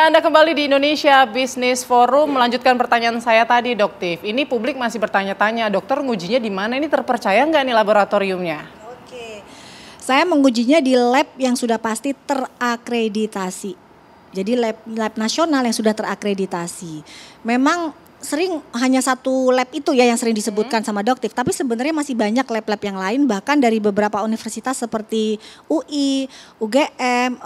Ya, Anda kembali di Indonesia Business Forum. Melanjutkan pertanyaan saya tadi, Doktif. Ini publik masih bertanya-tanya, dokter ngujinya di mana? Ini terpercaya nggak nih laboratoriumnya? Oke, saya mengujinya di lab yang sudah pasti terakreditasi. Jadi lab nasional yang sudah terakreditasi. Memang sering hanya satu lab itu ya yang sering disebutkan sama Doktif. Tapi sebenarnya masih banyak lab-lab yang lain, bahkan dari beberapa universitas seperti UI, UGM,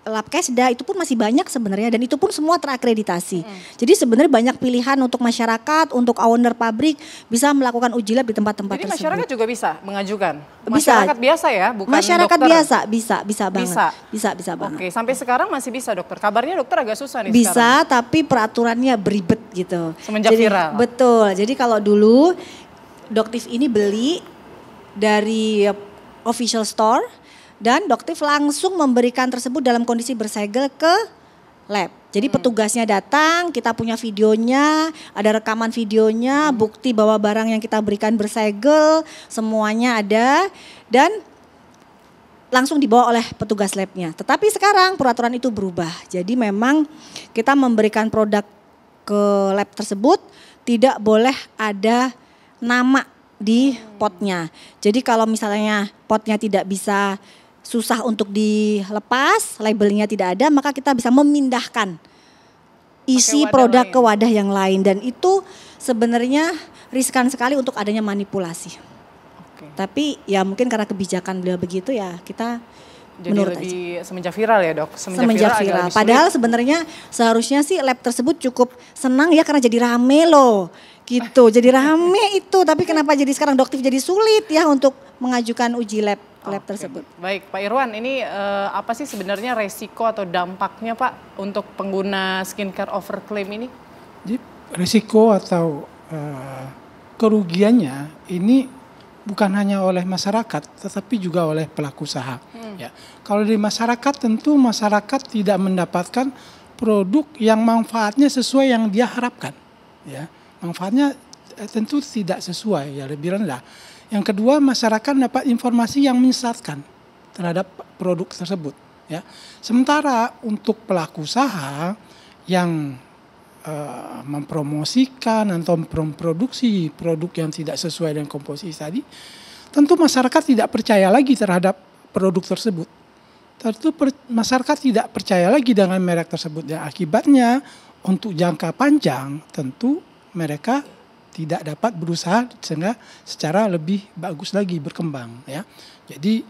lab Kesda itu pun masih banyak sebenarnya, dan itu pun semua terakreditasi. Jadi sebenarnya banyak pilihan untuk masyarakat, untuk owner pabrik bisa melakukan uji lab di tempat-tempat tersebut. Jadi masyarakat juga bisa mengajukan? Bisa. Masyarakat biasa ya, bukan masyarakat dokter? bisa banget. Bisa banget. Oke, sampai sekarang masih bisa dokter? Kabarnya dokter agak susah nih bisa, sekarang. tapi peraturannya beribet gitu. Semenjak viral? Betul, jadi kalau dulu Doktif ini beli dari official store, dan Doktif langsung memberikan tersebut dalam kondisi bersegel ke lab. Jadi petugasnya datang, kita punya videonya, ada rekaman videonya, bukti bahwa barang yang kita berikan bersegel, semuanya ada, dan langsung dibawa oleh petugas labnya. Tetapi sekarang peraturan itu berubah. Jadi memang kita memberikan produk ke lab tersebut tidak boleh ada nama di potnya. Jadi kalau misalnya potnya tidak bisa, susah untuk dilepas, labelnya tidak ada, maka kita bisa memindahkan isi produk ke wadah yang lain. Dan itu sebenarnya riskan sekali untuk adanya manipulasi. Tapi ya mungkin karena kebijakan beliau begitu ya kita jadi menurut lebih aja. Semenjak viral ya dok? Semenjak viral. Padahal sebenarnya seharusnya sih lab tersebut cukup senang ya karena jadi rame loh. Gitu, jadi rame itu. Tapi kenapa jadi sekarang Doktif jadi sulit ya untuk mengajukan uji lab tersebut. Baik Pak Irwan, ini apa sih sebenarnya resiko atau dampaknya Pak untuk pengguna skincare overclaim ini? Jadi resiko atau kerugiannya ini bukan hanya oleh masyarakat, tetapi juga oleh pelaku usaha. Ya, kalau di masyarakat tentu masyarakat tidak mendapatkan produk yang manfaatnya sesuai yang dia harapkan. Ya, manfaatnya tentu tidak sesuai, ya lebih rendah. Yang kedua, masyarakat dapat informasi yang menyesatkan terhadap produk tersebut. Ya, sementara untuk pelaku usaha yang mempromosikan atau memproduksi produk yang tidak sesuai dengan komposisi tadi, tentu masyarakat tidak percaya lagi terhadap produk tersebut. Tentu masyarakat tidak percaya lagi dengan merek tersebut, dan akibatnya untuk jangka panjang tentu mereka tidak dapat berusaha sehingga secara lebih bagus lagi berkembang. Ya, jadi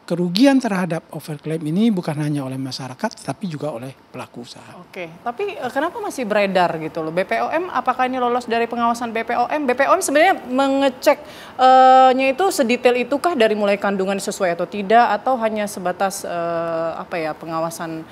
kerugian terhadap overclaim ini bukan hanya oleh masyarakat, tapi juga oleh pelaku usaha. Oke, tapi kenapa masih beredar gitu loh? BPOM, apakah ini lolos dari pengawasan BPOM? BPOM sebenarnya mengeceknya itu sedetail itukah dari mulai kandungan sesuai atau tidak, atau hanya sebatas pengawasan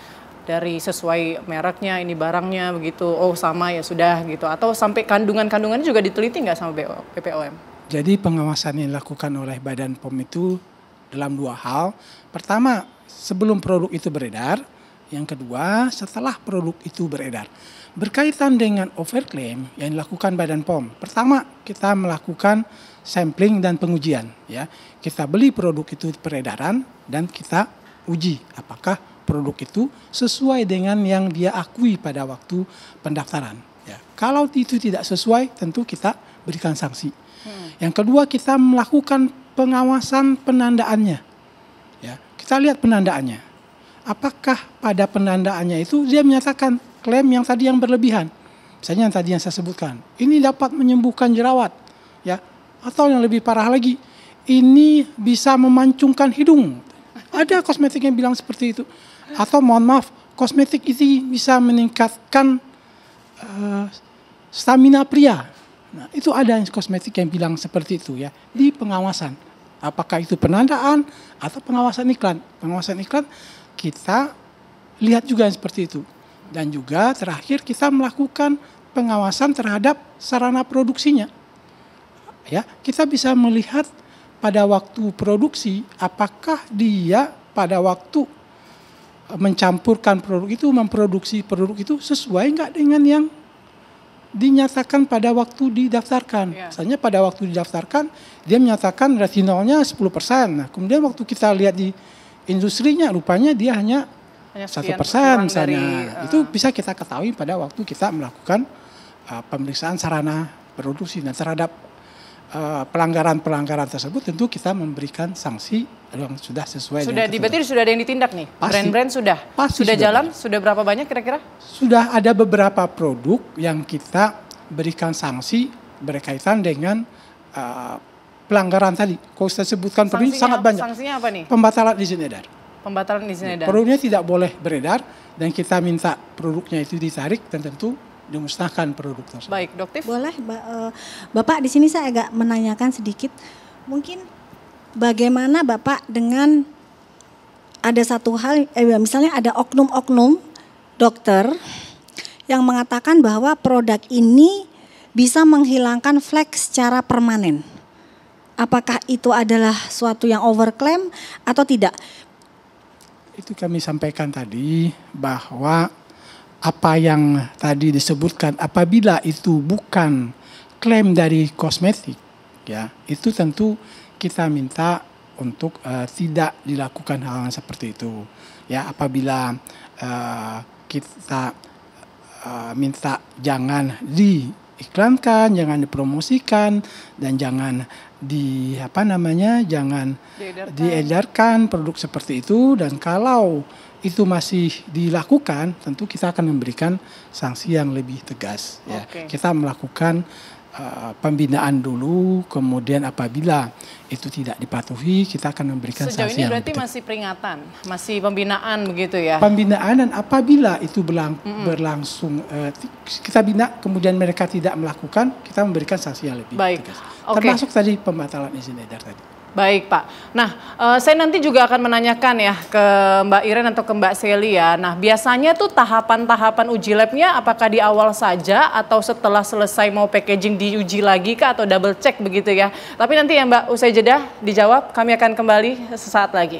dari sesuai mereknya, ini barangnya begitu, oh sama ya sudah gitu, atau sampai kandungannya juga diteliti nggak sama BPOM? Jadi pengawasan yang dilakukan oleh Badan POM itu dalam dua hal. Pertama, sebelum produk itu beredar. Yang kedua, setelah produk itu beredar. Berkaitan dengan overclaim yang dilakukan Badan POM. Pertama, kita melakukan sampling dan pengujian. Ya, kita beli produk itu peredaran dan kita uji apakah produk itu sesuai dengan yang dia akui pada waktu pendaftaran. Ya, kalau itu tidak sesuai, tentu kita berikan sanksi. Yang kedua, kita melakukan pengawasan penandaannya. Ya, kita lihat penandaannya. Apakah pada penandaannya itu dia menyatakan klaim yang tadi yang berlebihan. Misalnya yang tadi yang saya sebutkan. Ini dapat menyembuhkan jerawat. Ya, atau yang lebih parah lagi, ini bisa memancungkan hidung. Ada kosmetik yang bilang seperti itu. Atau mohon maaf, kosmetik itu bisa meningkatkan stamina pria. Nah, itu ada kosmetik yang bilang seperti itu ya, di pengawasan. Apakah itu penandaan atau pengawasan iklan? Pengawasan iklan kita lihat juga yang seperti itu. Dan juga terakhir kita melakukan pengawasan terhadap sarana produksinya. Ya, kita bisa melihat pada waktu produksi apakah dia pada waktu mencampurkan produk itu, memproduksi produk itu sesuai enggak dengan yang dinyatakan pada waktu didaftarkan. Misalnya pada waktu didaftarkan dia menyatakan retinolnya 10%. Nah, kemudian waktu kita lihat di industrinya rupanya dia hanya Hanya 1% sekian kurang misalnya. dari, Itu bisa kita ketahui pada waktu kita melakukan pemeriksaan sarana produksi. Nah, terhadap pelanggaran-pelanggaran tersebut tentu kita memberikan sanksi yang sudah sesuai Sudah dengan berarti sudah ada yang ditindak nih? Pasti. Brand-brand sudah? Pasti Sudah sudah jalan? ada. Sudah berapa banyak kira-kira? Sudah ada beberapa produk yang kita berikan sanksi berkaitan dengan pelanggaran tadi. Kalau saya sebutkan produk ini sangat banyak. Sanksinya apa nih? Pembatalan izin edar. Pembatalan izin edar. Produknya tidak boleh beredar dan kita minta produknya itu ditarik dan tentu dimusnahkan produk tersebut. Baik, Doktif. Boleh, Bapak di sini saya agak menanyakan sedikit. Mungkin bagaimana Bapak dengan ada satu hal, misalnya ada oknum-oknum dokter yang mengatakan bahwa produk ini bisa menghilangkan flek secara permanen. Apakah itu adalah suatu yang overclaim atau tidak? Itu kami sampaikan tadi bahwa apa yang tadi disebutkan apabila itu bukan klaim dari kosmetik, ya itu tentu kita minta untuk tidak dilakukan hal seperti itu. Ya, apabila kita minta jangan diiklankan, jangan dipromosikan dan jangan jangan diedarkan produk seperti itu, dan kalau itu masih dilakukan, tentu kita akan memberikan sanksi yang lebih tegas. Ya. Oke. Kita melakukan pembinaan dulu, kemudian apabila itu tidak dipatuhi, kita akan memberikan Sejauh sanksi ini yang berarti lebih tegas. masih peringatan, masih pembinaan begitu ya? Pembinaan, dan apabila itu berlangsung, kita bina, kemudian mereka tidak melakukan, kita memberikan sanksi yang lebih Baik. tegas. Oke. Termasuk tadi pembatalan izin edar tadi. Baik Pak. Nah, saya nanti juga akan menanyakan ya ke Mbak Iren atau ke Mbak Seli ya. Nah, biasanya tuh tahapan-tahapan uji labnya apakah di awal saja atau setelah selesai mau packaging diuji lagi kah atau double check begitu ya. Tapi nanti ya Mbak, usai jeda dijawab, kami akan kembali sesaat lagi.